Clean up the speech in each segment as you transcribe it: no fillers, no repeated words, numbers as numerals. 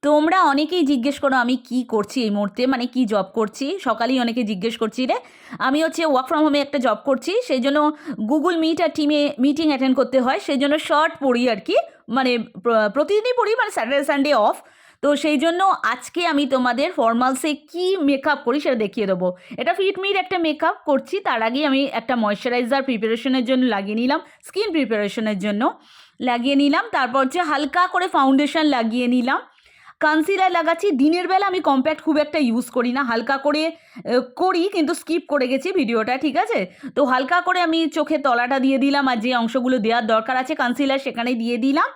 তোমরা অনেকেই জিজ্ঞেস করো আমি কি করছি এই মুহূর্তে, মানে কি জব করছি। সকালেই অনেকে জিজ্ঞেস করছি রে। আমি হচ্ছে ওয়ার্ক ফ্রম হোমে একটা জব করছি, সেই জন্য গুগল মিট আর টিমে মিটিং অ্যাটেন্ড করতে হয়, সেই জন্য শর্ট পড়ি আর কি। মানে প্রতিদিনই পড়ি, মানে স্যাটারডে সানডে অফ। তো সেই জন্য আজকে আমি তোমাদের ফর্মালসে কি মেকআপ করি সেটা দেখিয়ে দেবো। এটা ফিটমির একটা মেকআপ করছি, তার আগে আমি একটা ময়শ্চারাইজার প্রিপারেশনের জন্য লাগিয়ে নিলাম, স্কিন প্রিপারেশনের জন্য লাগিয়ে নিলাম। তারপর হচ্ছে হালকা করে ফাউন্ডেশন লাগিয়ে নিলাম, কনসিলার লাগাচ্ছি। দিনের বেলা আমি কম্প্যাক্ট খুব একটা ইউজ করি না, হালকা করে করি, কিন্তু স্কিপ করে গেছি ভিডিওটা, ঠিক আছে। তো হালকা করে আমি চোখের তলাটা দিয়ে দিলাম, আর যে অংশগুলো দেওয়ার দরকার আছে কনসিলার সেখানে দিয়ে দিলাম।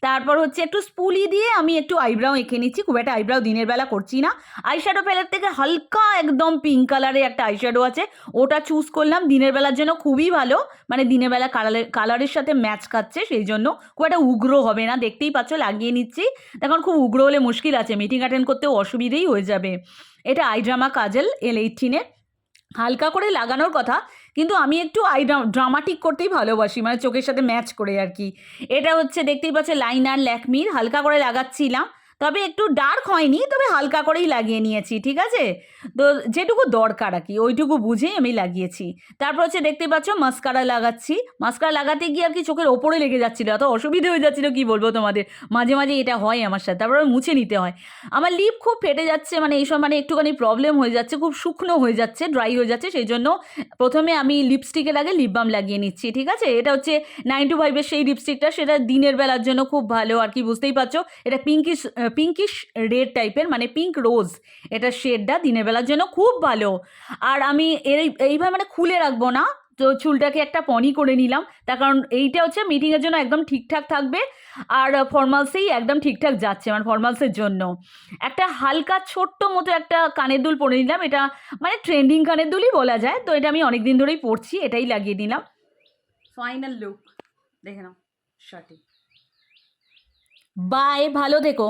তারপর হচ্ছে একটু স্পুলি দিয়ে আমি একটু আইব্রাও এঁকে নিচ্ছি, খুব একটা আইব্রাও দিনের বেলা করছি না। আইশ্যাডো প্যালেট থেকে হালকা একদম পিঙ্ক কালারের একটা আইশ্যাডো আছে, ওটা চুজ করলাম, দিনের বেলার জন্য খুবই ভালো। মানে দিনের বেলা কালারের সাথে ম্যাচ খাচ্ছে, সেই জন্য খুব একটা উগ্র হবে না, দেখতেই পাচ্ছ লাগিয়ে নিচ্ছি। এখন খুব উগ্র হলে মুশকিল আছে, মিটিং অ্যাটেন্ড করতেও অসুবিধেই হয়ে যাবে। এটা আইড্রামা কাজল L18-এর, হালকা করে লাগানোর কথা, কিন্তু আমি একটু ড্রামাটিক করতেই ভালোবাসি, মানে চোখের সাথে ম্যাচ করে আর কি। এটা হচ্ছে দেখতেই পাচ্ছে লাইনার ল্যাকমির, হালকা করে লাগাচ্ছিলাম, তবে একটু ডার্ক হয়নি, তবে হালকা করেই লাগিয়ে নিয়েছি, ঠিক আছে। তো যেটুকু দরকার আর কি ওইটুকু বুঝেই আমি লাগিয়েছি। তারপর হচ্ছে দেখতে পাচ্ছ মাস্কারা লাগাচ্ছি, মাস্কারা লাগাতে গিয়ে আর কি চোখের ওপরে লেগে যাচ্ছিলো, এত অসুবিধে হয়ে যাচ্ছিলো কি বলবো তোমাদের। মাঝে মাঝে এটা হয় আমার সাথে, তারপরে মুছে নিতে হয়। আমার লিপ খুব ফেটে যাচ্ছে, মানে এইসব মানে একটুখানি প্রবলেম হয়ে যাচ্ছে, খুব শুকনো হয়ে যাচ্ছে, ড্রাই হয়ে যাচ্ছে, সেই জন্য প্রথমে আমি লিপস্টিকের আগে লিপ বাম লাগিয়ে নিচ্ছি, ঠিক আছে। এটা হচ্ছে 9to5-এর সেই লিপস্টিকটা, সেটা দিনের বেলার জন্য খুব ভালো আর কি, বুঝতেই পারছো। এটা পিঙ্কিশ রেড টাইপের, মানে পিঙ্ক রোজ, এটা শেডটা দিনের বেলার জন্য খুব ভালো। আর আমি এইভাবে মানে খুলে রাখবো না, তো চুলটাকে একটা পনি করে নিলাম, তার কারণ এইটা হচ্ছে মিটিংয়ের জন্য একদম ঠিকঠাক থাকবে, আর ফর্মালসেই একদম ঠিকঠাক যাচ্ছে, মানে ফর্মালসের জন্য। একটা হালকা ছোট্ট মতো একটা কানের দুল পরে নিলাম, এটা মানে ট্রেন্ডিং কানের দুলই বলা যায়, তো এটা আমি অনেক দিন ধরেই পরছি, এটাই লাগিয়ে দিলাম। ফাইনাল লুক দেখে নাও শার্টে। বাই, ভালো থেকো।